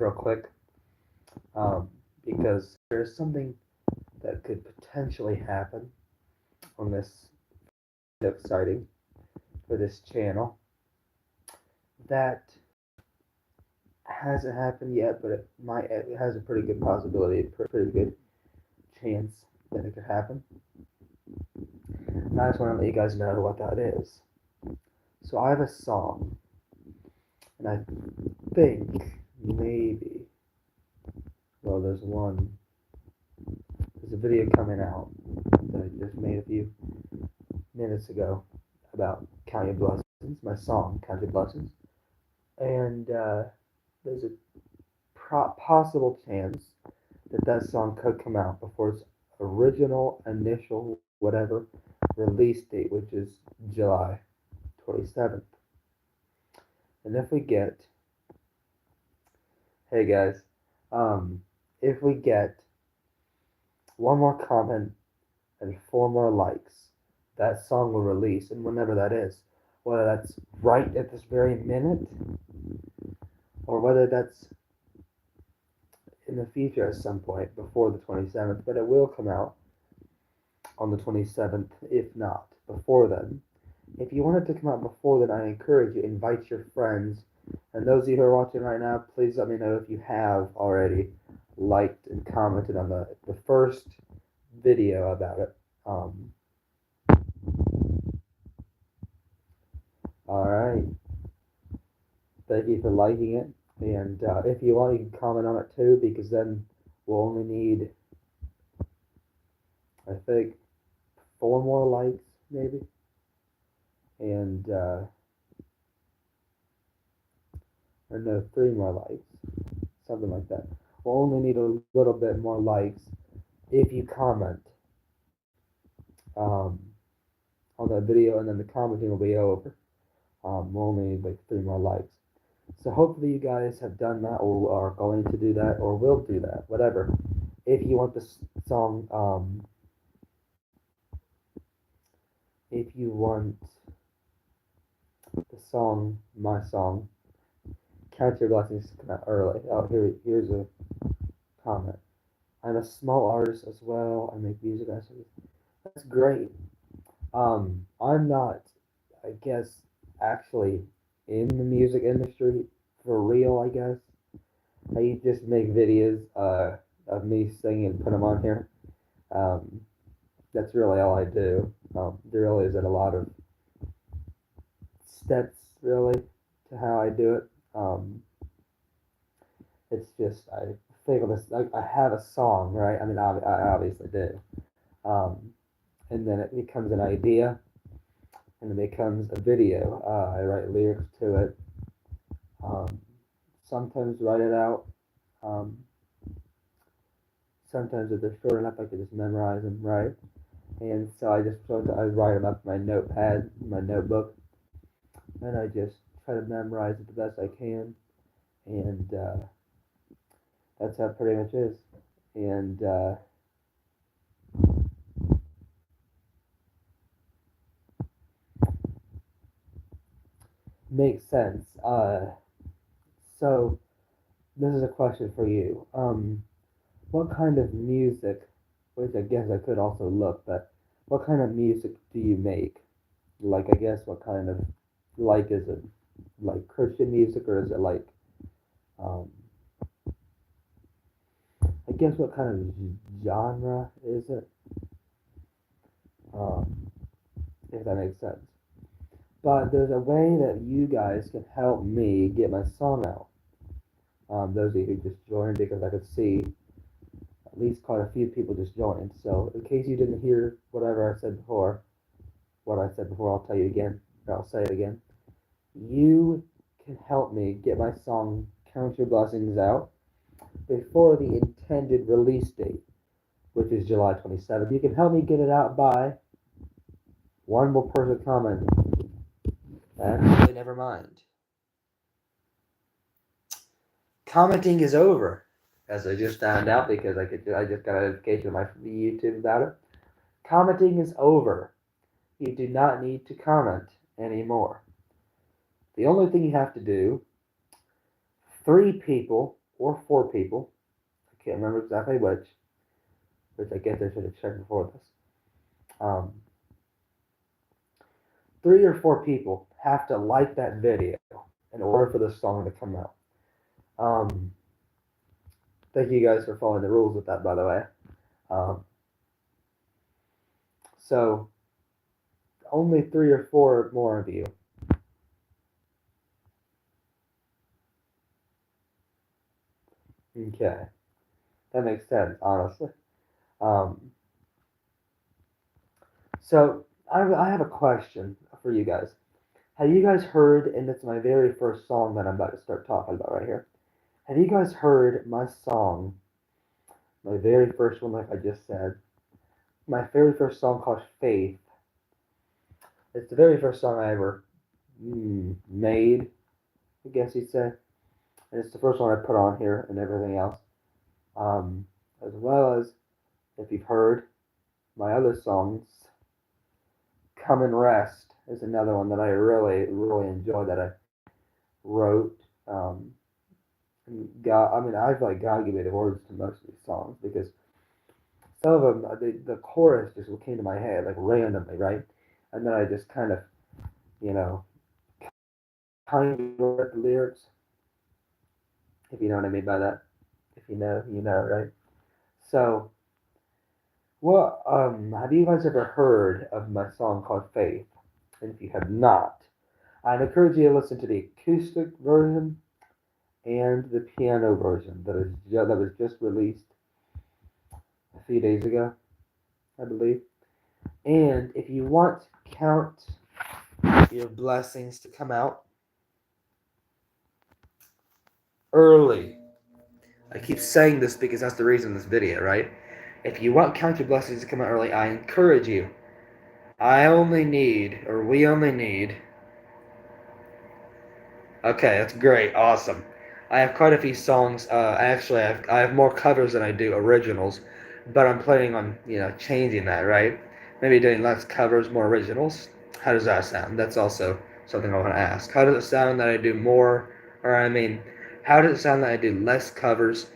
real quick, because there's something that could potentially happen on this exciting for this channel that hasn't happened yet, but it has a pretty good possibility, pretty good chance that it could happen. And I just want to let you guys know what that is. So I have a song, and I think maybe, well, there's a video coming out that I just made a few minutes ago about Count Your Blessings, my song, Count Your Blessings. And there's a possible chance that that song could come out before its original, initial, whatever, release date, which is July 27th. And if we get, hey guys, if we get one more comment and 4 more likes, that song will release, and whenever that is, whether that's right at this very minute, or whether that's in the future at some point before the 27th, but it will come out on the 27th, if not before then. If you want it to come out before then, I encourage you, invite your friends. And those of you who are watching right now, please let me know if you have already liked and commented on the first video about it. Alright. Thank you for liking it. And if you want, you can comment on it too, because then we'll only need, I think, 4 more likes, maybe. And, or no, 3 more likes. Something like that. We'll only need a little bit more likes if you comment on that video, and then the commenting will be over. We'll only need like 3 more likes. So hopefully you guys have done that, or are going to do that, or will do that, whatever. If you want this song, if you want the song, my song, Count Your Blessings to come out early. Oh, here's a comment. I'm a small artist as well. I make music. That's great. I'm not, I guess, actually in the music industry for real, I guess. I just make videos of me singing and put them on here. That's really all I do. There really isn't a lot of steps, really, to how I do it. It's just, I think of this, like, I have a song, right? I mean, I obviously do. And then it becomes an idea, and it becomes a video. I write lyrics to it. Sometimes write it out. Sometimes if they're short enough, I can just memorize them, right? And so I write them up in my notepad, my notebook, and I just try to memorize it the best I can. And that's how it pretty much is. And makes sense. So this is a question for you. What kind of music, which I guess I could also look, but what kind of music do you make? Like, I guess, what kind of, like, is it like Christian music, or is it like, um, I guess, what kind of genre is it? Um, if that makes sense. But there's a way that you guys can help me get my song out. Those of you who just joined, because I could see at least quite a few people just joined. So in case you didn't hear whatever I said before, I'll tell you again. I'll say it again. You can help me get my song Count Your Blessings out before the intended release date, which is July 27th. You can help me get it out by one more person commenting. Actually, never mind. Commenting is over, as I just found out, because I just got a notification on my YouTube about it. Commenting is over. You do not need to comment anymore. The only thing you have to do, 3 people or 4 people. I can't remember exactly which I guess I should have checked before this. Um, 3 or 4 people have to like that video in order for the song to come out. Um, Thank you guys for following the rules with that, by the way. Um, so only 3 or 4 more of you. Okay, that makes sense, honestly. Um, so I have a question for you guys. Have you guys heard, and it's my very first song that I'm about to start talking about right here. Have you guys heard my song, my very first one, like I just said? My very first song called Faith. It's the very first song I ever made, I guess you'd say. And it's the first one I put on here and everything else. As well as, if you've heard, my other songs, Come and Rest is another one that I really, really enjoy that I wrote. God, I mean, I feel like God gave me the words to most of these songs because some of them, the chorus just came to my head like randomly, right? And then I just kind of, you know, kind of wrote the lyrics, if you know what I mean by that. If you know, you know, right? So, well, have you guys ever heard of my song called Faith? And if you have not, I'd encourage you to listen to the acoustic version and the piano version that was just released a few days ago, I believe. And if you want Count Your Blessings to come out early, I keep saying this because that's the reason this video, right? If you want Count Your Blessings to come out early, I encourage you. We only need. Okay, that's great, awesome. I have quite a few songs. Actually, I have more covers than I do originals, but I'm planning on changing that, right? Maybe doing less covers, more originals. How does that sound? That's also something I want to ask. How does it sound that I do more, or I mean, how does it sound that I do less covers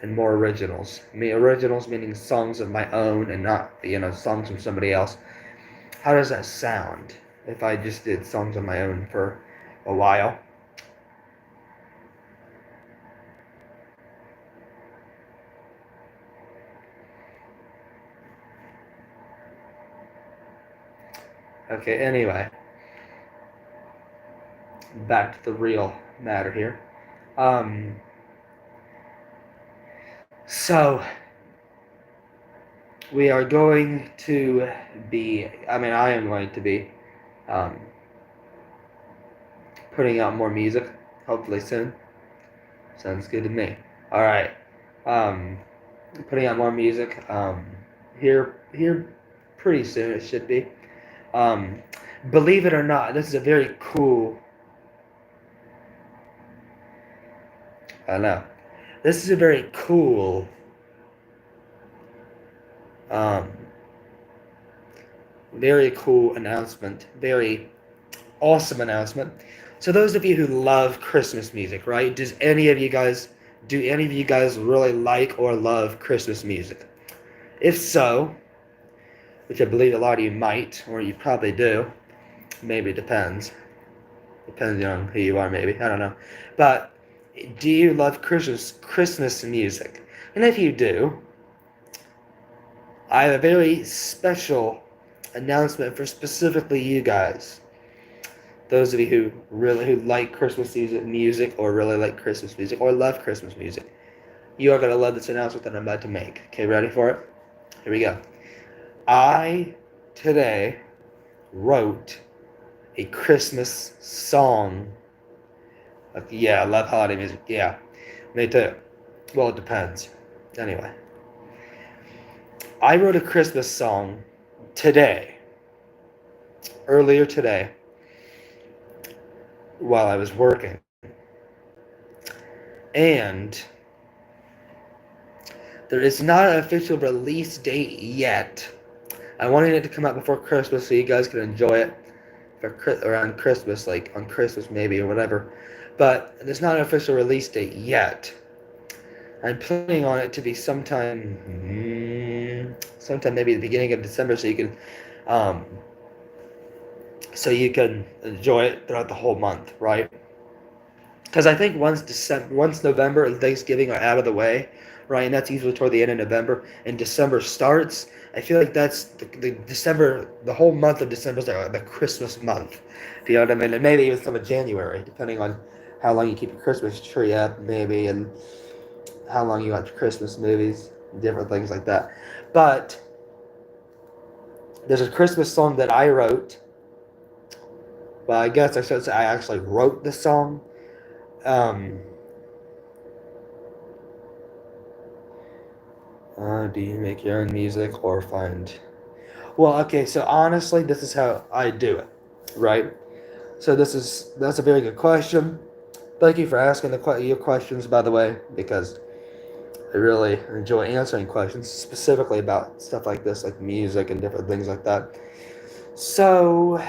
and more originals? I mean, originals meaning songs of my own and not songs from somebody else. How does that sound if I just did songs on my own for a while? Okay, anyway, back to the real matter here. Um, so we are going to I am going to be um, putting out more music, hopefully soon. Sounds good to me. All right, um, putting out more music here pretty soon. It should be. Um, Believe it or not, this is a very cool. I know. This is a very cool um, very cool announcement. Very awesome announcement. So those of you who love Christmas music, right? Do any of you guys really like or love Christmas music? If so, which I believe a lot of you might, or you probably do, maybe it depends. Depending on who you are, maybe. I don't know. But do you love Christmas music? And if you do, I have a very special announcement for specifically you guys. Those of you who like Christmas music or really like Christmas music or love Christmas music, you are gonna love this announcement that I'm about to make. Okay, ready for it? Here we go. I today wrote a Christmas song. Yeah, I love holiday music. Yeah, me too. Well, it depends. Anyway, I wrote a Christmas song today, earlier today, while I was working. And there is not an official release date yet. I wanted it to come out before Christmas so you guys can enjoy it around Christmas, like on Christmas maybe or whatever. But there's not an official release date yet. I'm planning on it to be sometime maybe the beginning of December, um, so you can enjoy it throughout the whole month, right? Because I think once November and Thanksgiving are out of the way, right, and that's usually toward the end of November, and December starts. I feel like that's the December, the whole month of December is like the Christmas month. Do you know what I mean? And maybe even some of January, depending on how long you keep your Christmas tree up, maybe, and how long you watch Christmas movies, different things like that. But there's a Christmas song that I wrote. Well, I guess I should say I actually wrote the song. Um, do you make your own music or find? Well, okay. So honestly, this is how I do it, right? So that's a very good question. Thank you for asking your questions, by the way, because I really enjoy answering questions, specifically about stuff like this, like music and different things like that. So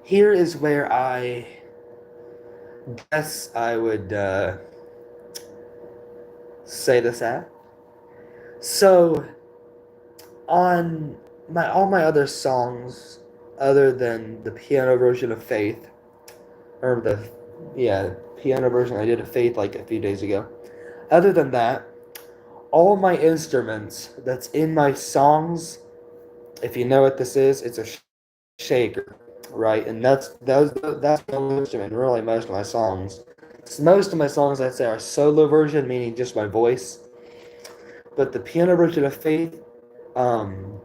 here is where I guess I would say this at. So on my all my other songs, other than the piano version of Faith, or the yeah piano version I did of Faith like a few days ago. Other than that, all my instruments that's in my songs, if you know what this is, it's a shaker, right? And that's the only instrument in really most of my songs. So most of my songs I'd say are solo version, meaning just my voice. But the piano version of Faith, um,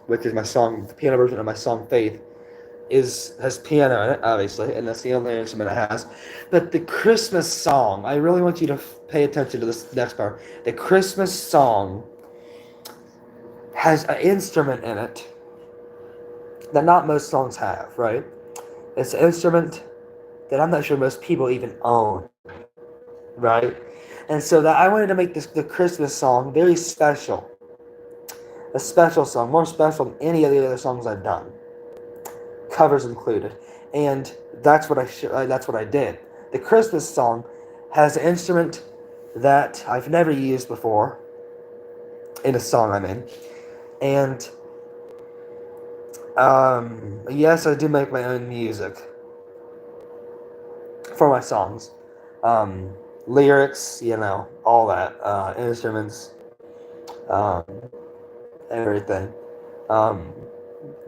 which is my song, the piano version of my song Faith, has piano in it, obviously, and that's the only instrument it has. But the Christmas song, I really want you to pay attention to this next part. The Christmas song has an instrument in it that not most songs have, right? It's an instrument that I'm not sure most people even own, right? And so that I wanted to make the Christmas song very special, a special song, more special than any of the other songs I've done, covers included, and that's what I did. The Christmas song has an instrument that I've never used before in a song I'm in, and yes, I do make my own music for my songs. Um, Lyrics, all that, instruments, um, everything, um,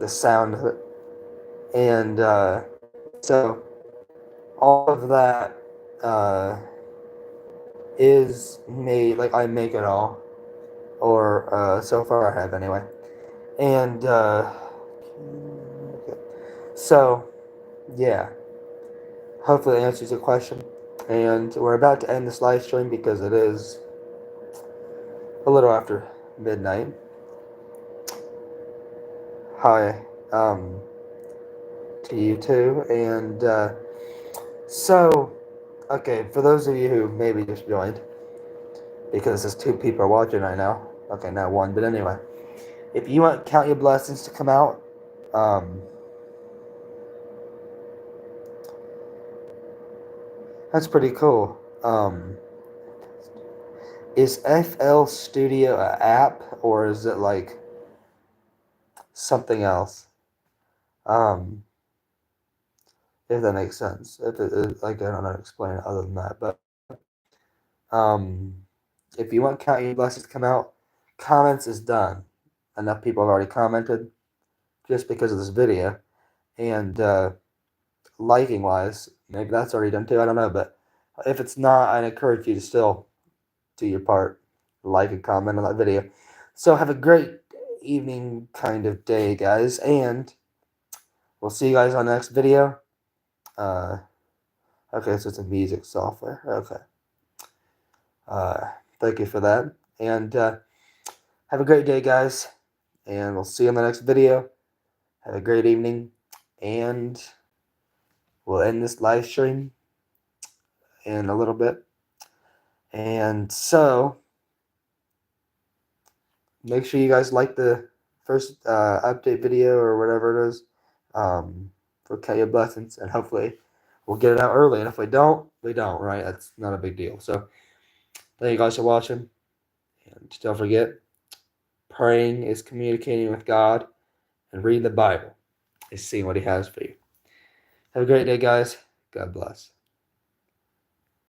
the sound of it, and so all of that uh, is made like I make it all, or so far I have anyway, and so yeah. Hopefully that answers your question. And we're about to end this live stream because it is a little after midnight. Hi, to you too. And so, okay, for those of you who maybe just joined, because there's two people watching right now. Okay, now one, but anyway, if you want Count Your Blessings to come out, that's pretty cool. Is FL Studio an app or is it like something else? If that makes sense. If like I don't know how to explain it other than that, but um, if you want Count Your Blessings to come out, comments is done. Enough people have already commented just because of this video, and liking wise, maybe that's already done too. I don't know, but if it's not, I'd encourage you to still do your part, like and comment on that video. So have a great evening, kind of day, guys, and we'll see you guys on the next video. Uh, okay, so it's a music software. Okay. Thank you for that. And have a great day, guys. And we'll see you in the next video. Have a great evening. And we'll end this live stream in a little bit. And so, make sure you guys like the first update video or whatever it is for Count Your Blessings. And hopefully, we'll get it out early. And if we don't, we don't, right? That's not a big deal. So thank you guys for watching. And don't forget, praying is communicating with God, and reading the Bible is seeing what He has for you. Have a great day, guys. God bless.